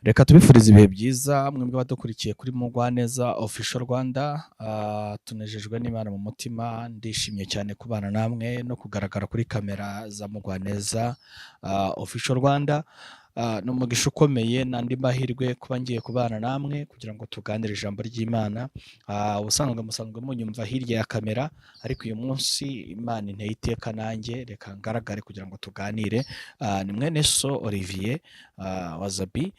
Reka tubifurize ibihe byiza mwebwe badukurikiye kuri Mugwaneza Official Rwanda. Tunejejwe n'Imana mu mutima, ndishimye cyane kubana namwe no kugaragara kuri kamera za Mugwaneza Official Rwanda. Ni umugisha ukomeye n'andi mahirwe kuba ngiye kubana namwe kugira ngo tuganire ijambo ry'Imana. Ubusanzwe musanzwe munyumva hirya ya kamera, ariko uyu munsi Imana inteye iteka nanjye reka ngaragare kugira ngo tuganire. Ni mwene so Olivier Wazabi.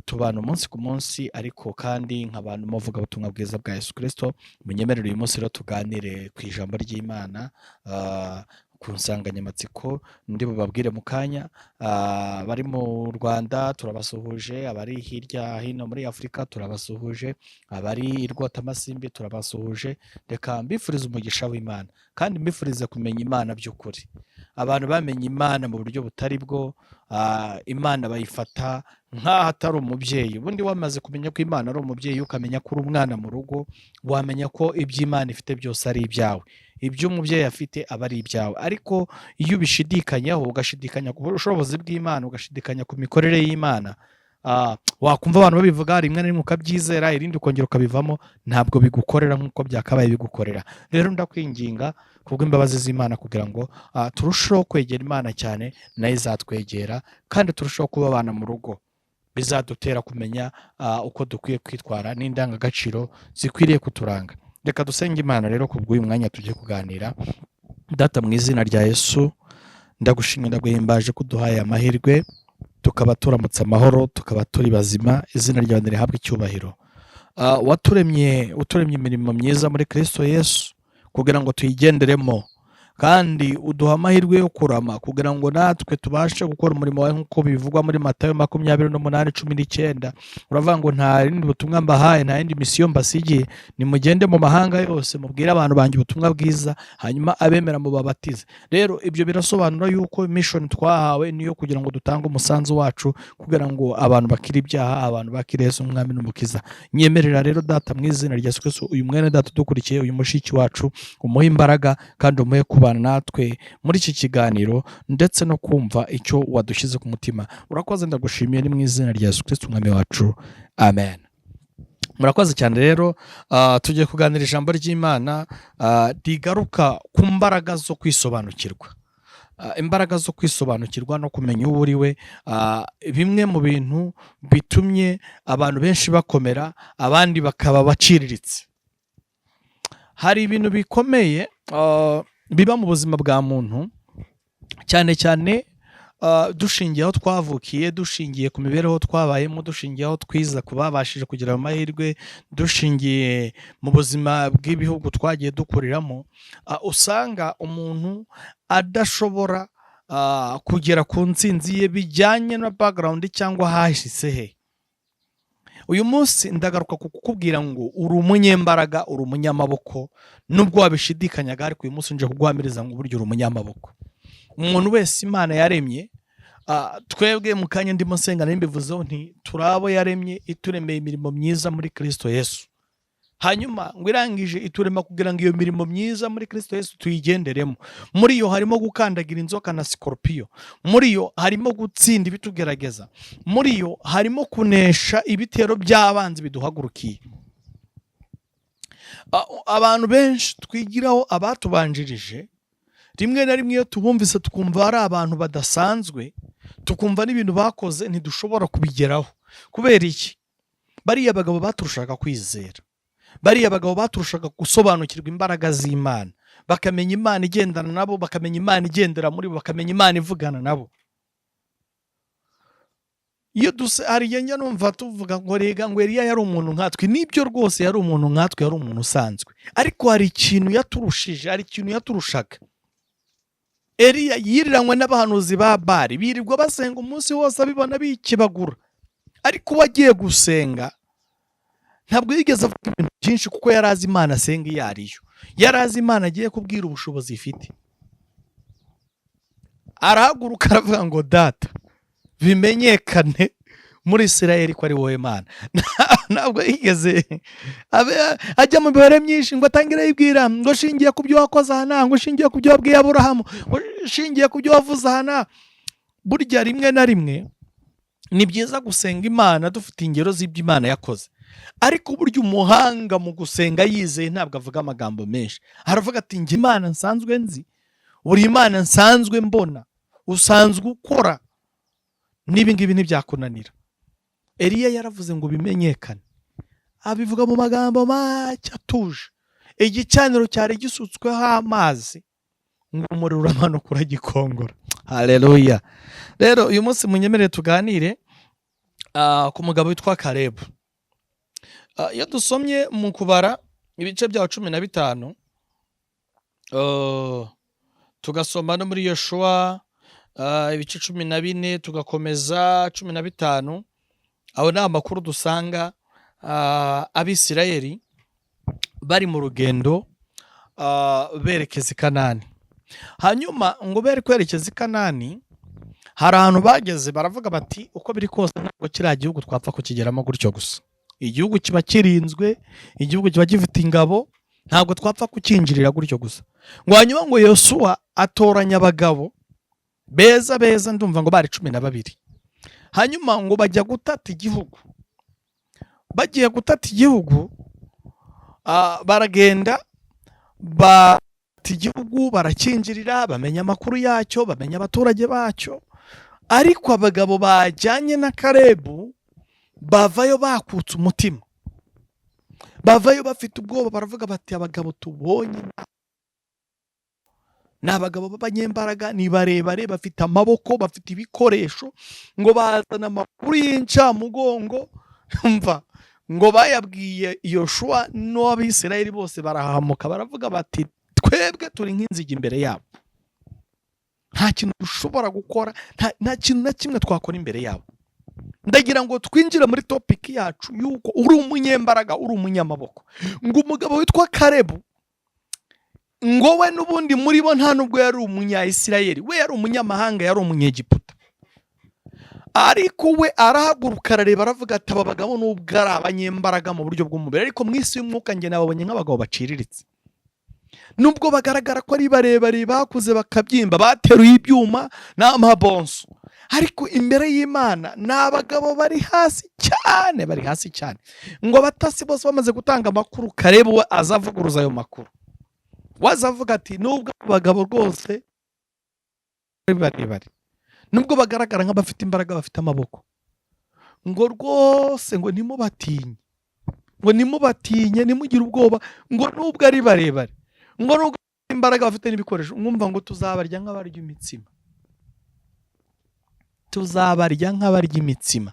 Tubana umunsi ku munsi, ariko kandi nk'abantu muvuga ubutumwa bwiza bwa Yesu Kristo. Munyemerere uyu munsi rero tuganire ku ijambo ry'Imana, ku nsanganyamatsiko ndi bubabwire mu kanya. Bari mu Rwanda turabasuhuje, abari hirya hino muri Afurika turabasuhuje, abari i Rwotamasimbi turabasuhuje. Reka mbifurize umugisha w'Imana kandi mbifurize kumenya Imana by'ukuri. Abantu bamenye Imana mu buryo butari bwo, Imana bayifata nk'aho atari umubyeyi. Ubundi wamaze kumenya ko Imana ari umubyeyi, ukamenya ko uri umwana mu rugo, wamenya ko iby'Imana ifite byose ari ibyawe, ibyo umubyeyi afite aba ari ibyawe. Ariko iyo ubishidikanyaho, ugashidikanya ku bushobozi bw'Imana, ugashidikanya ku mikorere y'Imana, wakumva abantu babivuga rimwe na rimwe ukabyizera, irindi ukongera ukabivamo, ntabwo bigukorera nk'uko byakabaye bigukorera. Rero ndakwinginga kubw'imbabazi z'Imana kugira ngo turusheho kwegera Imana cyane, nayo izatwegera, kandi turusheho kuba abana mu rugo bizadutera kumenya uko dukwiye kwitwara n'indangagaciro zikwiriye kuturanga. Reka dusenge Imana rero kubw'uyu mwanya tugiye kuganira. Data, mu izina rya Yesu ndagushimira, ndaguhimbaje ko uduhaye amahirwe tukaba turamutse amahoro, tukaba turi bazima. Izina ryawe rihabwe icyubahiro. Uturemye imirimo myiza muri Kristo Yesu kugira ngo tuyigenderemo, kandi uduha amahirwe yo kurama kugira ngo natwe tubashe gukora umurimo wawe nk'uko bivugwa muri Matayo 28:19. Uravuga ngo nta rindi butumwa mbahaye, nta yindi misiyo mbasigiye, nimugende mu mahanga yose mubwire abantu banjye ubutumwa bwiza, hanyuma abemera mubabatize. Rero ibyo birasobanura yuko mission twahawe niyo kugira ngo dutange umusanzu wacu kugira ngo abantu bakire ibyaha, abantu bakire Yesu umwami n'umukiza. Nyemerera rero Data, mu izina rya Yesu Kristo, uyu mwene Data dukurikiye, uyu mushiki wacu, umuhe imbaraga kandi umuhe kuba natwe muri iki kiganiro, ndetse no kumva icyo wadushyize ku mutima. Urakoze, ndagushimiye, ni mu izina rya Yesu Kristo umwami wacu, amen. Murakoze cyane. Rero tugiye kuganira ijambo ry'Imana rigaruka ku mbaraga zo kwisobanukirwa. Imbaraga zo kwisobanukirwa no kumenya uwo uri we. Bimwe mu bintu bitumye abantu benshi bakomera, abandi bakaba baciriritse. Hari ibintu bikomeye biba mu buzima bwa muntu, cyane cyane dushingiye aho twavukiye, dushingiye ku mibereho twabayemo, dushingiye aho twiza ku babashije kugira amahirwe, dushingiye mu buzima bw'ibihugu twagiye dukuriramo. Usanga umuntu adashobora kugera ku ntsinzi ye bijyanye na background cyangwa hahise he. Uyu munsi ndagaruka kukubwira ngo uri umunyembaraga, uri umunyamaboko, nubwo wabishidikanyaga, ariko uyu munsi nje kuguhamiriza ngo buryo uri umunyamaboko. Umuntu wese Imana yaremye, twebwe mu kanya ndimo nsenga nimbivuzeho nti turabo yaremye, ituremeye imirimo myiza muri Kristo Yesu. Hanyuma ngo irangije iturema kugira ngo iyo mirimo myiza muri Kristo Yesu tuyigenderemo. Muri yo harimo gukandagira inzoka na sikorupiyo, muri yo harimo gutsinda ibitugerageza, muri yo harimo kunesha ibitero by'abanzi biduhagurukiye. Abantu benshi twigiraho abatubanjirije, rimwe na rimwe iyo tubumvise tukumva ari abantu badasanzwe, tukumva n'ibintu bakoze ntidushobora kubigeraho. Kubera iki? Bariya bagabo baturushaga kwizera, bariya bagabo baturushaga gusobanukirwa imbaraga z'Imana, bakamenya Imana igendana nabo, bakamenya Imana igendera muri bo, bakamenya Imana ivugana nabo. Iyo hariya njya numva tuvuga ngo rega ngo Eliya yari umuntu nkatwe. Nibyo rwose, yari umuntu nkatwe, yari umuntu usanzwe, ariko hari ikintu yaturushije, hari ikintu yaturushaga. Eliya yiriranywe n'abahanuzi ba Bali, birirwa basenga umunsi wose, abibona bikibagura, ariko wagiye gusenga ntabwo yigeze avuga ibintu byinshi, kuko yari azi Imana asenga iyo ariyo, yari azi Imana agiye kubwira ubushobozi ifite. Arahaguruka aravuga ngo Data, bimenyekane muri Isirayeli ko ari wowe Mana. Ntabwo yigeze ajya mu mibare myinshi ngo atangire yibwira ngo shingiye ku byo wakoze aha, ngo shingiye ku byo wabwiye Aburahamu, ngo shingiye ku byo wavuze aha. Burya rimwe na rimwe ni byiza gusenga Imana dufite ingero z'ibyo Imana yakoze, ariko burya umuhanga mu gusenga yizeye ntabwo avuga amagambo menshi, aravuga ati njye Imana nsanzwe nzi, buri Imana nsanzwe mbona, usanzwe ukora, n'ibi ngibi ntibyakunanira. Eliya yaravuze ngo bimenyekane, abivuga mu magambo make atuje, igicaniro cyari gisutsweho amazi ngo umuriro uramanuka uragikongora. Haleluya. Rero uyu munsi munyemerere tuganire ku mugabo witwa Kalebu. Iyo dusomye mu kubara ibice bya 15 tugasoma no muri Yoshua ibice 14 tugakomeza 15, aho ni amakuru dusanga Abisirayeli bari mu rugendo berekeza i Kanani. Hanyuma ngo bere kwerekeza i Kanani, hari ahantu bageze baravuga bati uko biri kose ntabwo kiriya gihugu twapfa kukigeramo gutyo gusa, igihugu kiba kirinzwe, igihugu kiba gifite ingabo, ntabwo twapfa kukinjirira gutyo gusa. Ngo hanyuma ngo Yosuwa atoranya abagabo beza beza, ndumva ngo bari 12. Hanyuma ngo bajya gutata igihugu. Bagiye gutata igihugu, baragenda bata igihugu, barakinjirira, bamenya amakuru yacyo, bamenya abaturage bacyo, ariko abagabo bajyanye na Kalebu bavayo bakutse umutima, bavayo bafite ubwoba, baravuga bati abagabo tubonye ni abagabo b'abanyembaraga, ni barebare, bafite amaboko, bafite ibikoresho, ngo bazana amakuru y'incamugongo. Umva, ngo bayabwiye Yoshua n'Abisirayeli bose barahamuka, baravuga bati twebwe turi nk'inzige imbere yabo, nta kintu dushobora gukora, nta kintu na kimwe twakora imbere yabo. Ndagira ngo twinjire muri topic yacu yuko uri umunyembaraga, uri umunyamaboko. Ngo umugabo witwa Kalebu, ngo we n'ubundi muri bo nta nubwo yari umunya-Isirayeli, we yari umunyamahanga, yari umunyegiputa, ariko we arahaguruka arareba, aravuga ati aba bagabo nubwo ari abanyembaraga mu buryo bw'umubiri, ariko mu isi y'umwuka njye nababonye nk'abagabo baciriritse, nubwo bagaragara ko ari barebare, bakuze bakabyimba, bateruye ibyuma n'amabonso, ariko imbere y'Imana ni abagabo bari hasi cyane, bari hasi cyane. Ngo abatasi bose bamaze gutanga amakuru, Kalebu we azavuguruza ayo makuru, wazavuga ati nubwo abagabo rwose barebare, nubwo bagaragara nk'abafite imbaraga, bafite amaboko, ngo rwose ngo nimubatinye, ngo nimubatinye, nimugire ubwoba, ngo nubwo ari barebare, ngo nubwo imbaraga bafite n'ibikoresho, mwumva ngo tuzabarya nk'abarya imitsima, tuzabarya nk'abarya imitsima.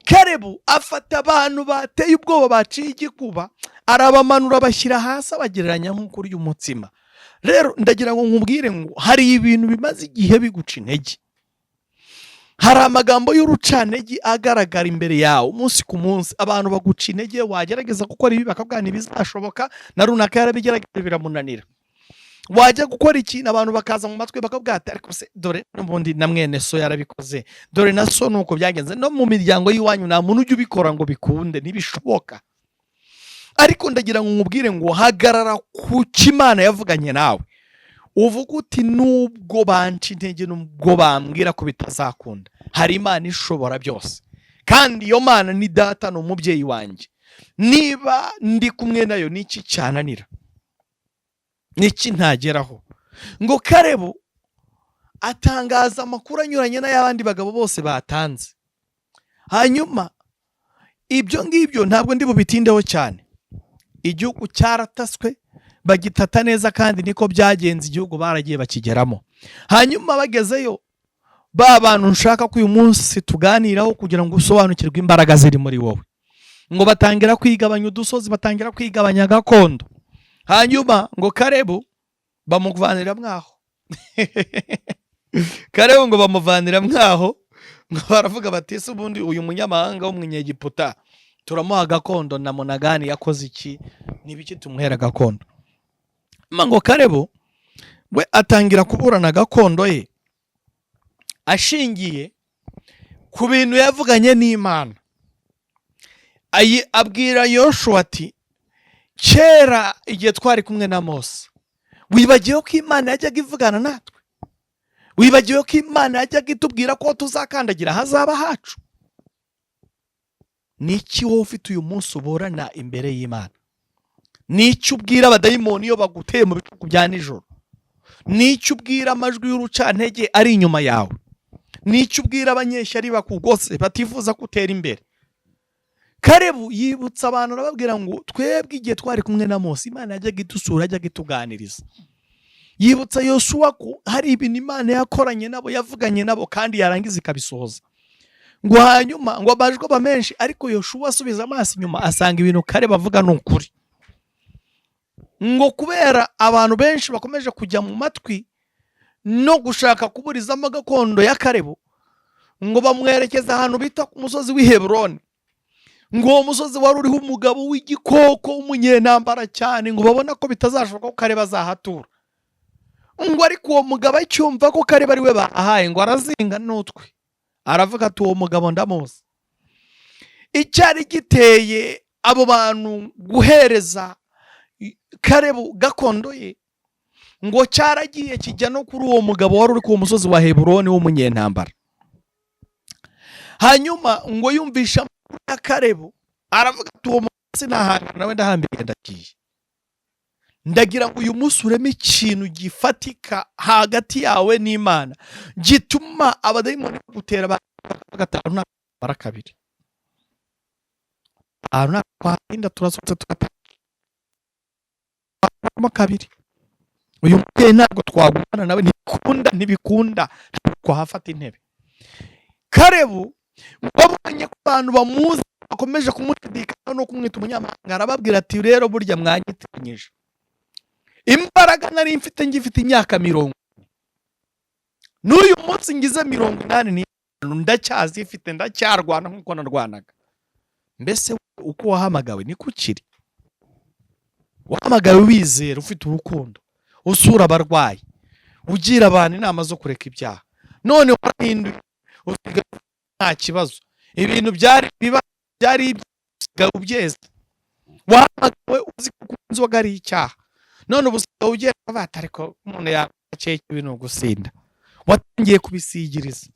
Kalebu afata abantu bateye ubwoba, baciye igikuba, arabamanura bashyira hasi, abagereranya nk'uko urya umutsima. Rero ndagira ngo nkubwire ngo hari ibintu bimaze igihe biguca intege, hari amagambo y'urucantege agaragara imbere yawe umunsi ku munsi, abantu baguca intege, wagerageza gukora ibi bakabwira ntibizashoboka, na runaka yarabigerageza biramunanira. Wajya gukora ikintu abantu bakaza mu matwi bakabwira ati ariko se dore n'ubundi na mwene so yarabikoze, dore na so nuko byagenze, no mu miryango y'iwanyu nta muntu ujya ubikora ngo bikunde, ntibishoboka. Ariko ndagira ngo nkubwire ngo hagarara ku Imana yavuganye nawe, uvuga uti nubwo banca intege, nubwo bambwira ko bitazakunda, hari Imana ishobora byose, kandi iyo Mana ni data, ni umubyeyi wanjye. Niba ndi kumwe nayo niki cyananira, niki ntageraho? Ngo Kalebu atangaza amakuru anyuranye n'ay'abandi bagabo bose batanze. Hanyuma ibyo ngibyo ntabwo ndi bubitindeho cyane, igihugu cyarataswe, bagitata neza, kandi niko byagenze, igihugu baragiye bakigeramo. Hanyuma bagezeyo, ba bantu nshaka ko uyu munsi tuganiraho kugira ngo usobanukirwe imbaraga ziri muri wowe, ngo batangira kwigabanya udusozi, batangira kwigabanya gakondo. Hanyuma ngo Kalebu bamuvanira mwaho Kalebu ngo bamuvanira mwaho, ngo baravuga bati se ubundi uyu munyamahanga w'umunyegiputa turamuha gakondo, na Monagani yakoze iki, nibiki tumuhera gakondo? Ngo Kalebu we atangira kuburana gakondo ye ashingiye ku bintu yavuganye n'Imana. Abwira Yoshua ati kera igihe twari kumwe na Mose, wibagiwe ko Imana yajyaga ivugana natwe? Wibagiwe ko Imana yajyaga itubwira ko tuzakandagira hazaba hacu? niki wowe ufite uyu munsi uburana imbere y'Imana? Niki ubwira abadayimoni iyo baguteye mu bicuku bya nijoro? Niki ubwira amajwi y'urucantege ari inyuma yawe? Niki ubwira abanyeshyari bakugose batifuza kutera imbere? Kalebu yibutsa abantu arababwira ngo twebwe igihe twari kumwe na Mose Imana yajyaga idusura, yajyaga ituganiriza. Yibutsa Yosuwa ko hari ibintu Imana yakoranye nabo, yavuganye nabo kandi yarangiza ikabisohoza. Ngo hanyuma ngo amajwi aba menshi, ariko Yosuwa asubiza amaso inyuma asanga ibintu Kalebu avuga ni ukuri. Ngo kubera abantu benshi bakomeje kujya mu matwi no gushaka kuburizamo gakondo ya Kalebu, ngo bamwerekeza ahantu bita ku musozi w'i Heburoni. Ngo uwo musozi wari uriho umugabo w'igikoko w'umunyentambara cyane, ngo babona ko bitazashoboka ko Kalebu azahatura. Ngo ariko uwo mugabo acyumva ko Kalebu ari we bahaye, ngo arazinga n'utwe, aravuga ati uwo mugabo ndamuzi. Icyari giteye abo bantu guhereza Kalebu gakondo ye, ngo cyaragiye kijya no kuri uwo mugabo wari uri ku musozi wa Heburoni w'umunyentambara. Hanyuma ngo yumvisha ya Kalebu, aravuga ati uwo munsi nahanga nawe ndahambiriye ndagiye. Ndagira ngo uyu munsi ureme ikintu gifatika hagati yawe n'Imana gituma abadayimoni bagutera bagatanu n'abara kabiri. Aruna kwahinda turasutse tugatama kabiri. Uyu mubyeyi ntabwo twagumana nawe, ntibikunda ko hafata intebe. Kalebu babonye ko abantu bamuzi bakomeje kumushidikanya no kumwita umunyamahanga, arababwira ati rero burya mwanyitinyije. Imbaraga nari mfite ngifite imyaka 40, n'uyu munsi ngize 85 ndacyazifite, ndacyarwana nk'uko narwanaga. Mbese uko wahamagawe ni kukiri? Wahamagawe wizera, ufite urukundo, usura abarwayi, ugira abantu inama zo kureka ibyaha. None warahinduye nta kibazo, ibintu byari ubyeze. Wahamagawe uzi ko inzoga ari icyaha, none ubusigaye ugiye bata ariko umuntu yakeye ibintu gusinda, watangiye kubisigiriza.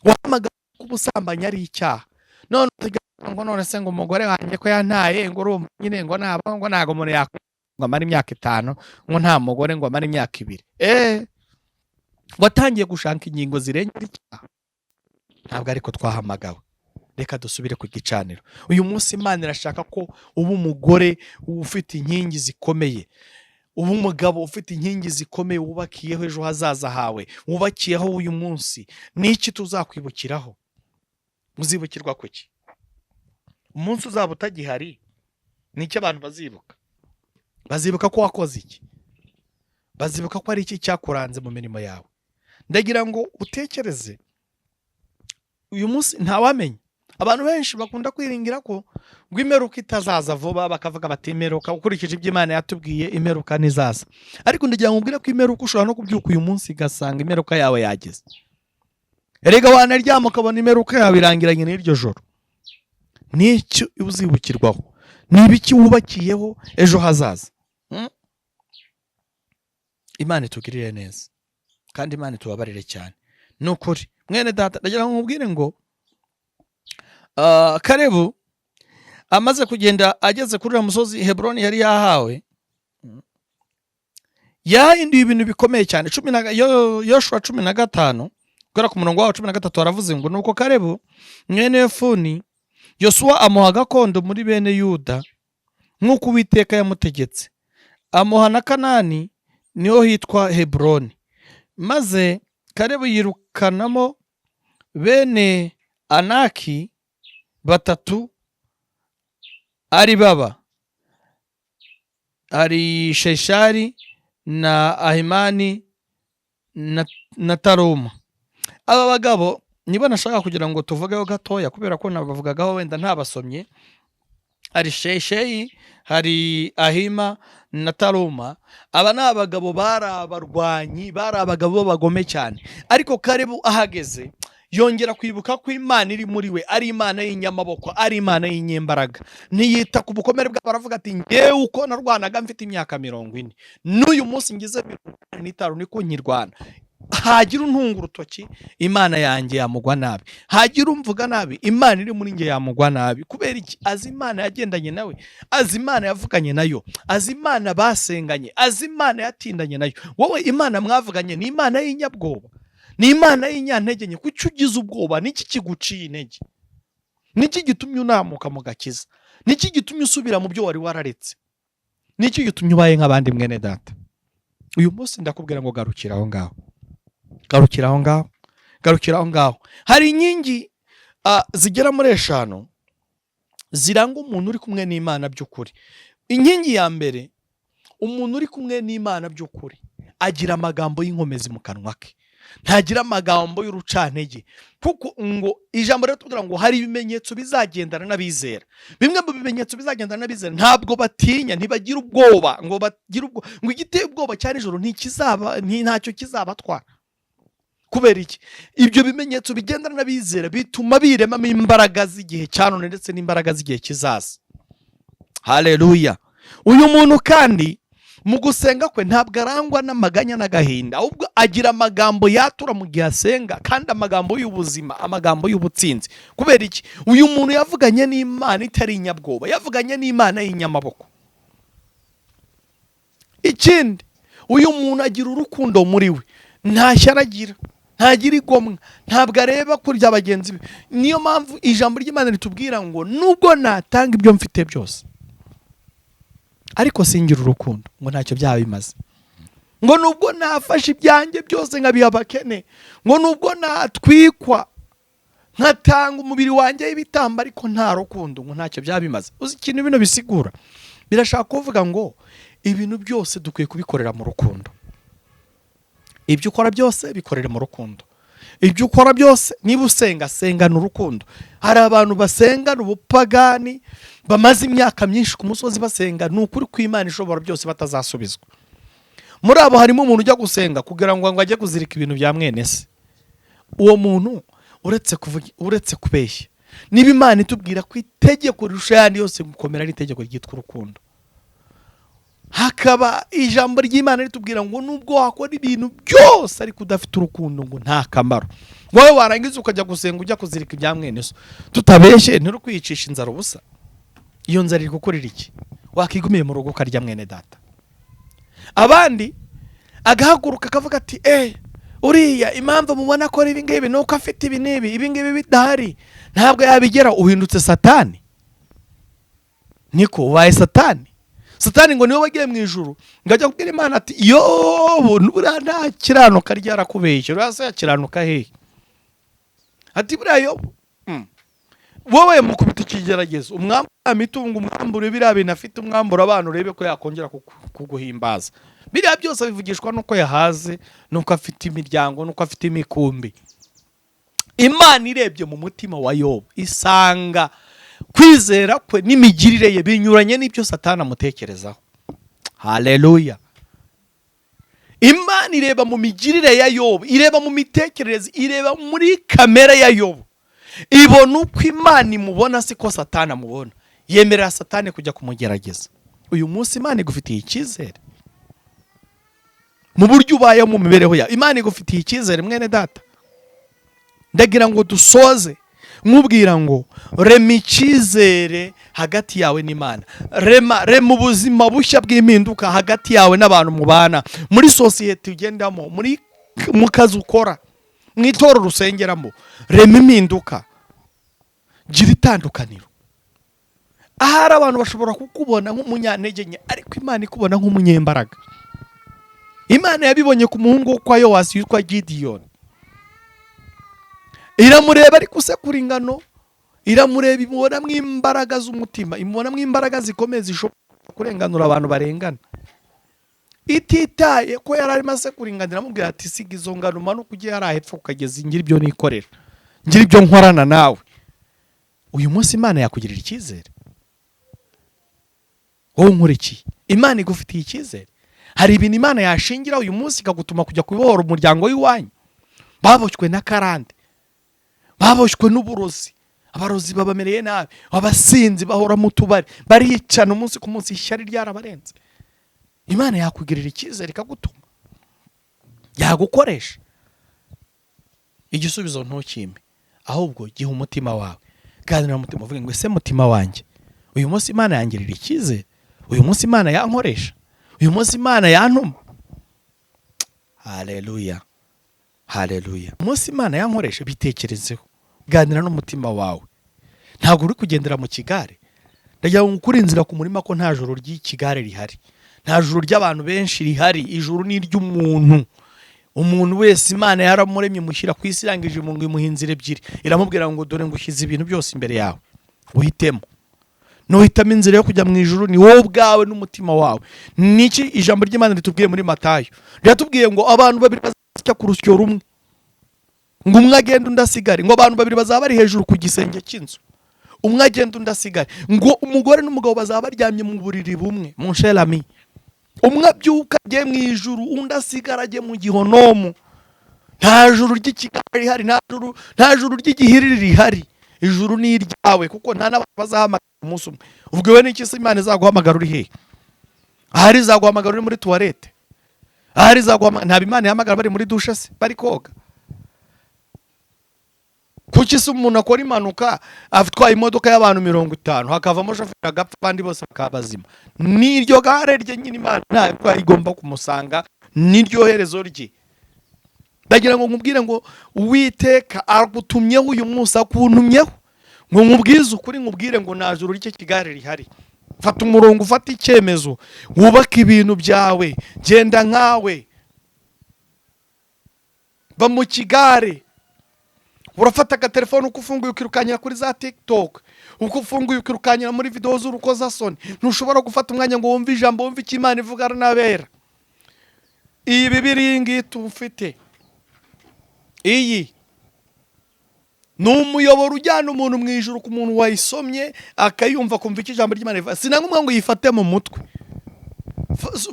Wahamagawe ko ubusambanyi ari icyaha, none ngo none se ngo umugore wanjye ko yantaye, ngo urumva nyine ngo ntago umuntu ngo amara imyaka 5, ngo nta mugore ngo amara imyaka 2. Watangiye gushaka ingingo zirengera icyaha. Ntabwo ariko twahamagawe. Reka dusubire ku gicaniro. Uyu munsi Imana irashaka ko uba umugore ufite inkingi zikomeye, uba umugabo ufite inkingi zikomeye wubakiyeho ejo hazaza hawe, wubakiyeho uyu munsi. Niki tuzakwibukiraho? Uzibukirwa kuki? Umunsi uzaba utagihari, niki abantu bazibuka? Bazibuka ko wakoze iki? Bazibuka ko ari iki cyakuranze mu mirimo yawe. Ndagira ngo utekereze, uyu munsi ntawamenya. Abantu benshi bakunda kwiringira ko ngo imeruka itazaza vuba, bakavuga bati imeruka ukurikije ibyo Imana yatubwiye imeruka nizaza. Ariko ndagira ngo ubwire ko imeruka ushobora no kubyuka uyu munsi gasanga imeruka yawe yageze. Erega wanaryama ukabona imeruka yawe irangiranye n'iryo joro. Nicyo uzibukirwaho? Nibiki wubakiyeho ejo hazaza? Imana itugirire neza kandi Imana tubabarire cyane. Nukuri mwene data, ndagira ngo mubwire ngo Kalebu amaze kugenda ageze kuri uwo musozi Heburoni yari yahawe, yahinduye ibintu bikomeye cyane. Yoshua 15 kugera ku murongo wa 13 aravuze ngo nuko Kalebu mwene Yefuni Yosuwa amuha gakondo muri bene Yuda nk'uko Uwiteka yamutegetse, amuha na Kanani niho hitwa Heburoni. Maze Kalebu yirukanamo bene Anaki 3 ari baba, ari Sheshari na Ahimani na Taruma. Aba bagabo niba nashaka kugira ngo tuvugeho gatoya, kubera ko nabavugagaho wenda ntabasomye. Hari Shesheyi, hari Ahima na Taruma. Aba ni abagabo bari abarwanyi, bari abagabo bagome cyane. Ariko Kalebu ahageze yongera kwibuka ko Imana iri muri we ari Imana y'inyamaboko, ari Imana y'inyembaraga. Ntiyita ku bukomere bwa, baravuga ati ngewe uko narwanaga mfite imyaka 40, n'uyu munsi ngize 45 niko nkirwana. hagira untunga urutoki imana yanjye yamugwa nabi, hagira umvuga nabi imana iri muri njye yamugwa nabi. Kubera iki? Azi imana yagendanye nawe, azi imana yavuganye nayo, azi imana basenganye, azi imana yatindanye nayo. Wowe imana mwavuganye ni imana y'inyabwoba, ni imana y'inyantege nke. Kuki ugize ubwoba? Niki kiguciye intege? Niki gitumye unamuka mu gakiza? Niki gitumye usubira mu byo wari wararetse? Niki gitumye ubaye nk'abandi mwene data? Uyu munsi ndakubwira ngo garukira aho ngaho, garukira aho ngaho, garukira aho ngaho. Hari inkingi zigera muri 5 ziranga umuntu uri kumwe n'Imana by'ukuri. Inkingi ya mbere, umuntu uri kumwe n'Imana by'ukuri agira amagambo y'inkomezi mu kanwa ke, ntagira amagambo y'urucantege. Kuko ngo ijambo rero tuvuga ngo hari ibimenyetso bizagendana n'abizera. Bimwe mu bimenyetso bizagendana n'abizera ntabwo batinya, ntibagira ubwoba, ngo bagira ubwo ngo igiteye ubwoba cyane ijoro ntacyo kizabatwara. Kubera iki? Ibyo bimenyetso bigendana n'abizera bituma biremamo imbaraga z'igihe cya none ndetse n'imbaraga z'igihe kizaza. Haleluya. Uyu muntu kandi mu gusenga kwe ntabwo arangwa n'amaganya n'agahinda, ahubwo agira amagambo yatura mu gihe asenga, kandi amagambo y'ubuzima, amagambo y'ubutsinzi. Kubera iki? Uyu muntu yavuganye n'Imana itari inyabwoba, yavuganye n'Imana y'inyamaboko. Ikindi, uyu muntu agira urukundo muri we, ntashyaragira, ntagira igomwa, ntabwo areba kurya bagenzi be. Niyo mpamvu ijambo ry'Imana ritubwira ngo nubwo natanga ibyo mfite byose ariko singira urukundo, ngo ntacyo byaba bimaze. Ngo nubwo nafashe ibyanjye byose nkabiha abakene, ngo nubwo natwikwa nkatanga umubiri wanjye y'ibitamba, ariko nta rukundo, ngo ntacyo byaba bimaze. Uzi ikintu bino bisigura? Birashaka kuvuga ngo ibintu byose dukwiye kubikorera mu rukundo. Ibyo ukora byose bikorere mu rukundo. Ibyo ukora byose, niba usenga, sengana urukundo. Hari abantu basengana ubupagani, bamaze imyaka myinshi ku musozi basenga, ni ukuri kw'Imana ishobora byose batazasubizwa. Muri abo harimo umuntu ujya gusenga kugira ngo ajye kuzirika ibintu bya mwene se. Uwo muntu uretse kubeshya. Niba Imana itubwira ko itegeko rirusha ayandi yose gukomera ari itegeko ryitwa urukundo, hakaba ijambo ry'Imana ritubwira ngo nubwo wakora ibintu byose ariko udafite urukundo ngo nta kamaro. Wowe warangiza ukajya gusenga ujya kuzirika ibya mwene so, tutabeshye ntirukwiyicisha inzara ubusa. Iyo nzara iri gukorera iki? Wakigumiye mu rugo ukarya mwene data. Abandi agahaguruka akavuga ati uriya impamvu mubona akora ibi ngibi nuko afite ibi n'ibi, ibi ngibi bidahari, ntabwo yabigera. Uhindutse Satani. Niko ubaye Satani. Satani ngo niwe wagiye mu ijuru ngajya kubwira Imana ati yobu nubura nta kiranuka ryarakubeshye, urasa yakiranuka hehe? Ati buriya yobu wowe mukubita ikigeragezo, umwamitunga umwambure biriya bintu afite, umwambura abantu urebe ko yakongera kuguhimbaza. Biriya byose bivugishwa nuko yahaze, nuko afite imiryango, nuko afite imikumbi. Imana irebye mu mutima wa Yobu isanga kwizera kwe n'imigirire ye binyuranye n'ibyo Satani amutekerezaho. Haleluya. Imana ireba mu migirire ya Yobu, ireba mu mitekerereze, ireba muri kamere ya Yobu, ibona uko Imana imubona siko Satani amubona. Yemerera Satani kujya kumugerageza. Uyu munsi Imana igufitiye icyizere mu buryo ubaye mu mibereho yawe. Imana igufitiye icyizere mwene data. Ndagira ngo dusoze nkubwira ngo rema icyizere hagati yawe n'Imana. Rema ubuzima bushya bw'impinduka hagati yawe n'abantu mubana, muri sosiyete ugendamo, mu kazi ukora, mu itorero usengeramo. Rema impinduka, gira itandukaniro. Ahari abantu bashobora kukubona nk'umunyantege nke, ariko Imana ikubona nk'umunyembaraga. Imana yabibonye ku muhungu kwa Yowasi witwa Gideyoni. Iramureba ariko usekura ingano, iramureba imubonamo imbaraga z'umutima, imubonamo imbaraga zikomeye zishobora kurenganura abantu barengana. Ititaye ko yari arimo asekura ingano, iramubwira ati siga izo ngano umanuka ujye hariya hepfo ukageza ngira ibyo nikorera, ngira ibyo nkorana nawe. Uyu munsi Imana yakugirira icyizere. Wowe nkurikiye, Imana igufitiye icyizere. Hari ibintu Imana yashingira uyu munsi ikagutuma kujya kubohora umuryango w'iwanyu. Baboshywe na karande, baboshywe n'uburozi, abarozi babamereye nabi, abasinzi bahora mu tubari baricana umunsi ku munsi, ishyari ryarabarenze. Imana yakugirira icyizere ikagutuma, yagukoresha. igisubizo ntukime, ahubwo giha umutima wawe, ganira umutima uvuge ngo ese mutima wanjye uyu munsi Imana yangirira ikize, uyu munsi Imana yankoresha, uyu munsi Imana yantuma. Haleluya, haleluya. Umunsi Imana yankoresha, bitekerezeho, ganira n'umutima wawe. Ntabwo uri kugendera mu kigare. Ndagira ngo ukuri inzira ku murima ko nta joro ry'ikigare rihari, nta joro ry'abantu benshi rihari. Ijuru ni iry'umuntu. Umuntu wese Imana yaramuremye mushyira ku isi, irangije mu ngo imuhinzira ebyiri, iramubwira ngo dore ngushyize ibintu byose imbere yawe, uhitemo. Nuhitamo inzira yo kujya mu ijuru ni wowe ubwawe n'umutima wawe. Niki ijambo ry'Imana ritubwiye muri Matayo? Ryatubwiye ngo abantu babiri bazajya ku rusyo rumwe, ngo umwe agenda undi asigare, ngo abantu babiri bazaba bari hejuru ku gisenge cy'inzu, umwe agenda undi asigare, ngo umugore n'umugabo bazaba baryamye mu buriri bumwe, mon cher ami. Umwe abyuka ajye mu ijuru, undi asigara ajye mu gihonomu. Nta juru ry'ikigare rihari, nta juru ry'igihiriri rihari. Ijuru ni iryawe, kuko nta n'abantu bazahamagara umunsi umwe. Ubwiwe n'iki se Imana izaguhamagara uri hehe? Ahari izaguhamagara uri muri toilette, ahari izaguhamagara, nta Imana yahamagara bari muri dushe se bari koga. Kuki se umuntu akora impanuka atwaye imodoka y'abantu 50 hakavamo shoferi agapfa abandi bose bakabazima? Niryo gare rye nyine Imana ntabwo igomba kumusanga, niryo herezo rye. Ndagira ngo nkubwire ngo Uwiteka agutumyeho uyu munsi, akuntumyeho ngo nkubwize ukuri, nkubwire ngo nta juru ry'iki kigare rihari. Fata umurongo, ufata icyemezo, wubaka ibintu byawe, genda nkawe. Ba mu kigare, urafata agatelefone uko ufunguye ukirukanyira kuri za TikTok, uko ufunguye ukirukanyira muri video z'urukozasoni. Ntushobora gufata umwanya ngo wumve ijambo, wumve icyo Imana ivugana n'abera. Iyi Bibiliya ngiyi tufite, iyi ni umuyoboro ujyana umuntu mu ijuru, ku muntu wayisomye akayumva kumva icyo ijambo ry'Imana rivuga. Sinangumwe ngo yifate mu mutwe.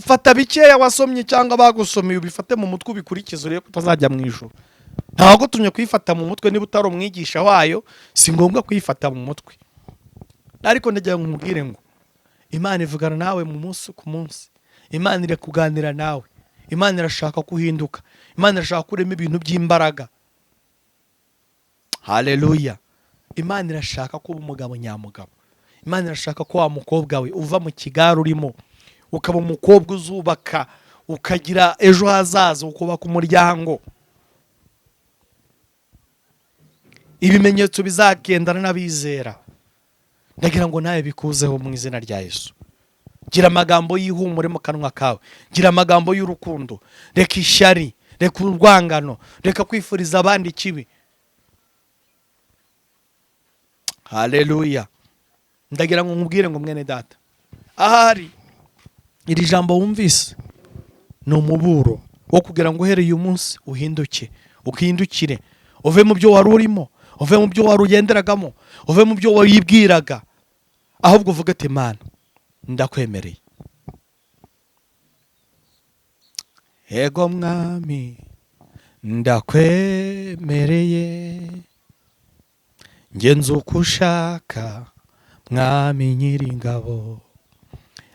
Fata bikeya wasomye cyangwa bagusomeye ubifate mu mutwe, ubikurikize urebe ko utazajya mu ijuru. Ntabwo tumye kuyifata mu mutwe, niba utari umwigisha wayo si ngombwa kuyifata mu mutwe. Ariko ndagira ngo nkubwire ngo Imana ivugana nawe mu munsi ku munsi. Imana iri kuganira nawe. Imana irashaka kuhinduka. Imana irashaka kurema ibintu by'imbaraga. Haleluya. Imana irashaka kuba umugabo nyamugabo. Imana irashaka ko wa mukobwa we uva mu kigare urimo, ukaba umukobwa uzubaka, ukagira ejo hazaza, ukubaka umuryango. Ibimenyetso bizagendana n'abizera. Ndagira ngo nawe bikuzeho mu izina rya Yesu. Gira amagambo y'ihumure mu kanwa kawe, gira amagambo y'urukundo, reka ishyari, reka urwangano, reka kwifuriza abandi kibi. Haleluya. Ndagira ngo nkubwire ngo mwene data, ahari iri jambo wumvise ni umuburo wo kugira ngo uhereye uyu munsi uhinduke, ukindukire, uve mu byo wari urimo, uve mu byo wari ugenderagamo, uve mu byo wayibwiraga, ahubwo uvuge ati Mana ndakwemereye. Ego Mwami ndakwemereye, ngenza uko ushaka Mwami Nyiringabo,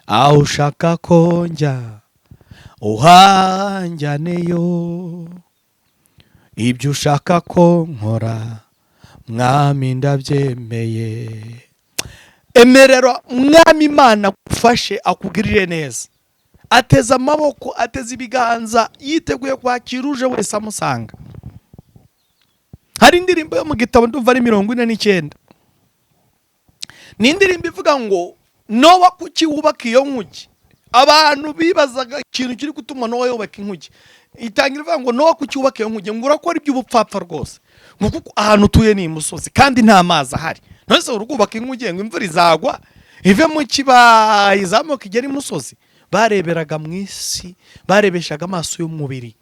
aho ushaka ko njya uhanjyaneyo, ibyo ushaka ko nkora Mwami ndabyemeye. Emerera Mwami Imana gufashe, akugirire neza, ateze amaboko, ateze ibiganza, yiteguye kwakira uje wese amusanga. Hari indirimbo yo mu gitabo ndumva ari 49, ni indirimbo ivuga ngo Nowa kuki wubaka iyo nkugi. Abantu bibazaga ikintu kiri gutuma Nowa yubaka inkugi. Itangira ivuga ngo Nowa kuki wubaka iyo nkugi, ngo urakora iby'ubupfapfa rwose, ngo kuko ahantu utuye ni imusozi kandi nta mazi ahari. Nose urukubaka inkugi ngo imvura izagwa ive mu kibaya izamuka igera imusozi. Bareberaga mu isi, barebeshaga amaso y'umubiri.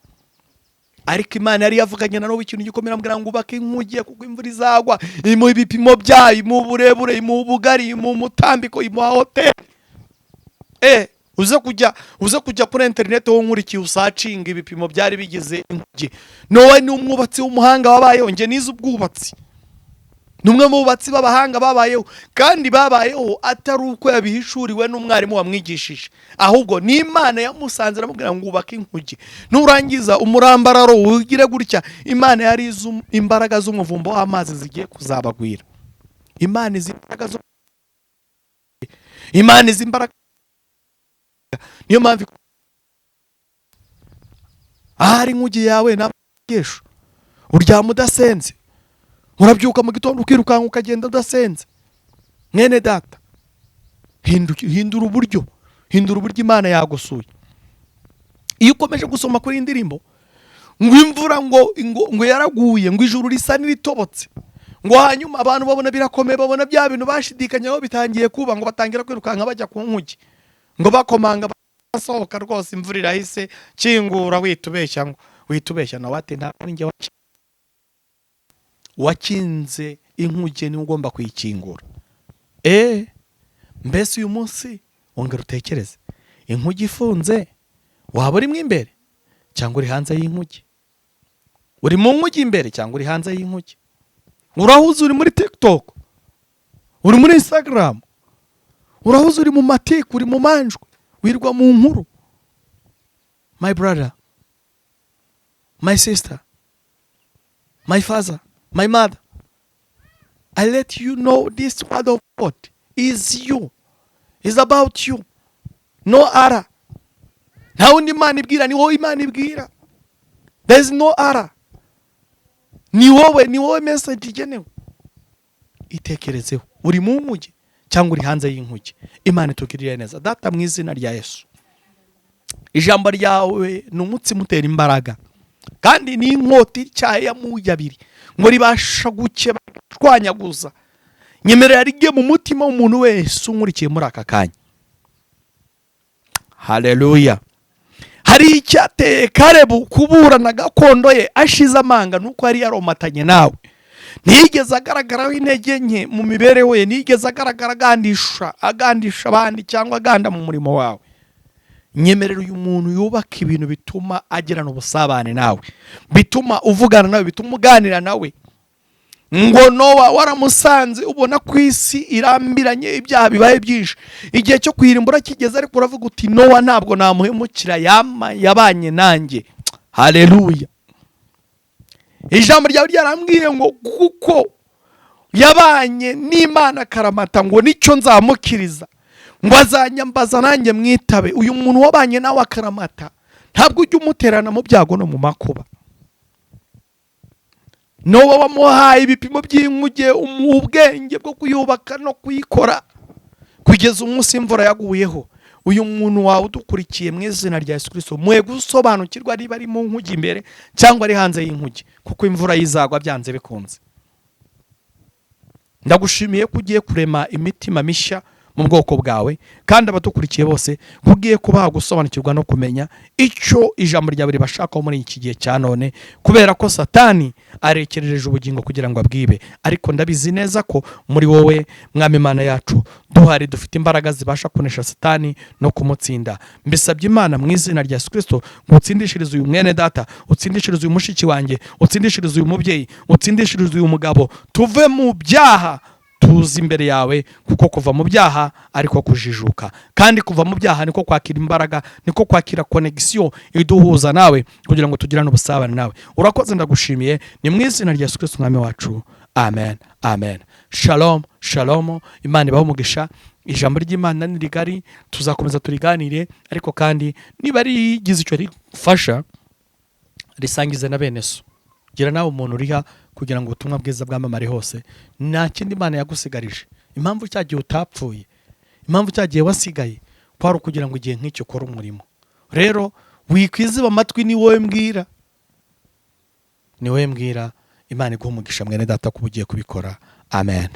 Ariko Imana yari yavuganye na Nowa ikintu gikomera, ambwira ngo ubake inkugi kuko imvura izagwa, mu ibipimo byayo, mu burebure, mu bugari, mu mutambiko, mu hotel. Uze kujya kuri internet wo nkurikiye usacinga ibipimo byari bigize inkugi. Nowa ni umwubatsi w'umuhanga wabayeho, nge nize ubwubatsi. numwe mu bubatsi b'abahanga babayeho, kandi babayeho atari uko yabihishuriwe n'umwarimu wamwigishije, ahubwo ni Imana yamusanze aramubwira ngo ubake inkuge, nurangiza umurambararo ugire gutya. Imana yari imbaraga z'umuvumba w'amazi zigiye kuzabagwira. Imana izi imbaraga, niyo mpamvu ahari inkuge yawe n'amagesho uryama udasenze, urabyuka mu gitondo ukirukanka ukagenda udasenze. Mwene data, hindura uburyo Imana yagusuye. Iyo ukomeje gusoma kuri indirimbo ngo imvura ngo yaraguye, ngo ijuru risa n'iritobotse, ngo hanyuma abantu babona birakomeye, babona bya bintu bashidikanyaho bitangiye kuba, ngo batangira kwirukanka bajya ku nkuge, ngo bakomanga basohoka rwose, imvura irahise, kingura witubeshya nawe ati ntabwo njye wakinze inkuge ni ugomba kuyikingura. Mbese uyu munsi ongera utekereze, inkuge ifunze waba urimo imbere cyangwa uri hanze y'inkuge? Uri mu nkuge imbere cyangwa uri hanze y'inkuge? Urahuze uri muri TikTok, uri muri Instagram, urahuze uri mu matiku, uri mu manjwe, wirwa mu nkuru. My brother, my sister, my father, my mother, I let you know this word of God is you, is about you, no other. Nta wundi Imana ibwira, ni wowe Imana ibwira. There is no other. Ni wowe message igenewe. Itekerezeho, uri mu nkuge cyangwa uri hanze y'inkuge? Imana itugirire neza. Data, mu izina rya Yesu, ijambo ryawe ni umutsima utera imbaraga, kandi ni inkota ityaye y'amugi abiri, ngo ribasha gukebashwanyaguza. Nyemerera rige mu mutima w'umuntu wese unkurikiye muri aka kanya. Haleluya. Hari icyateye Kalebu kuburana gakondo ye ashize amanga, nuko yari yaromatanye nawe. Ntigeze agaragaraho intege nke mu mibereho ye, ntigeze agaragara agandisha abandi cyangwa aganda mu murimo wawe. Nyemerera uyu muntu yubaka ibintu bituma agirana ubusabane nawe, bituma uvugana nawe, bituma uganira nawe. Ngo Nowa waramusanze ubona ku isi irambiranye, ibyaha bibaye byinshi, igihe cyo kwirimbura kigeze, ariko uravuga uti Nowa ntabwo namuhemukira, yabanye nanjye. Haleluya. Ijambo ryawe ryarambwiye ngo kuko yabanye n'Imana karamata, ngo nicyo nzamukiriza, ngo azanyambaza nanjye mwitabe. Uyu muntu wabanye nawe akaramata, ntabwo ujya umuterana mu byago no mu makuba. Nowa wamuhaye ibipimo by'inkuge, ubwenge bwo kuyubaka no kuyikora, kugeza umunsi imvura yaguyeho. Uyu muntu wawe udukurikiye mu izina rya Yesu Kristo, muhe gusobanukirwa niba ari mu nkuge imbere cyangwa ari hanze y'inkuge, kuko imvura yizagwa byanze bikunze. Ndagushimiye ko ugiye kurema imitima mishya mu bwoko bwawe, kandi abadukurikiye bose kugiye kubaha gusobanukirwa no kumenya icyo ijambo ryawe ribashakaho muri iki gihe cya none, kubera ko Satani arekereje ubugingo kugira ngo abwibe. Ariko ndabizi neza ko muri wowe Mwami Imana yacu duhari, dufite imbaraga zibasha kunesha Satani no kumutsinda. Mbisabye Imana mu izina rya Yesu Kristo, ngo utsindishirize uyu mwene data, utsindishirize uyu mushiki wanjye, utsindishirize uyu mubyeyi, utsindishirize uyu mugabo, tuve mu byaha tuzi imbere yawe, kuko kuva mu byaha ariko kujijuka, kandi kuva mu byaha niko kwakira imbaraga, niko kwakira connection iduhuza nawe kugira ngo tugirane ubusabane nawe. Urakoze, ndagushimiye, ni mu izina rya Yesu Kristo Umwami wacu. Amen, amen. Shalom, shalom. Imana ibahe umugisha. Ijambo ry'Imana ni rigari, tuzakomeza turiganire, ariko kandi niba rigize icyo rifasha, risangize na bene so. Gira nawe umuntu uriha kugira ngo ubutumwa bwiza bwamamare hose. Nta kindi Imana yagusigarije. Impamvu cyagiye utapfuye, impamvu cyagiye wasigaye, kwari kugira ngo igihe nk'icyo ukora umurimo. Rero wikwiziba amatwi, ni wowe mbwira, Imana iguhe umugisha mwene data ko ugiye kubikora. Amen.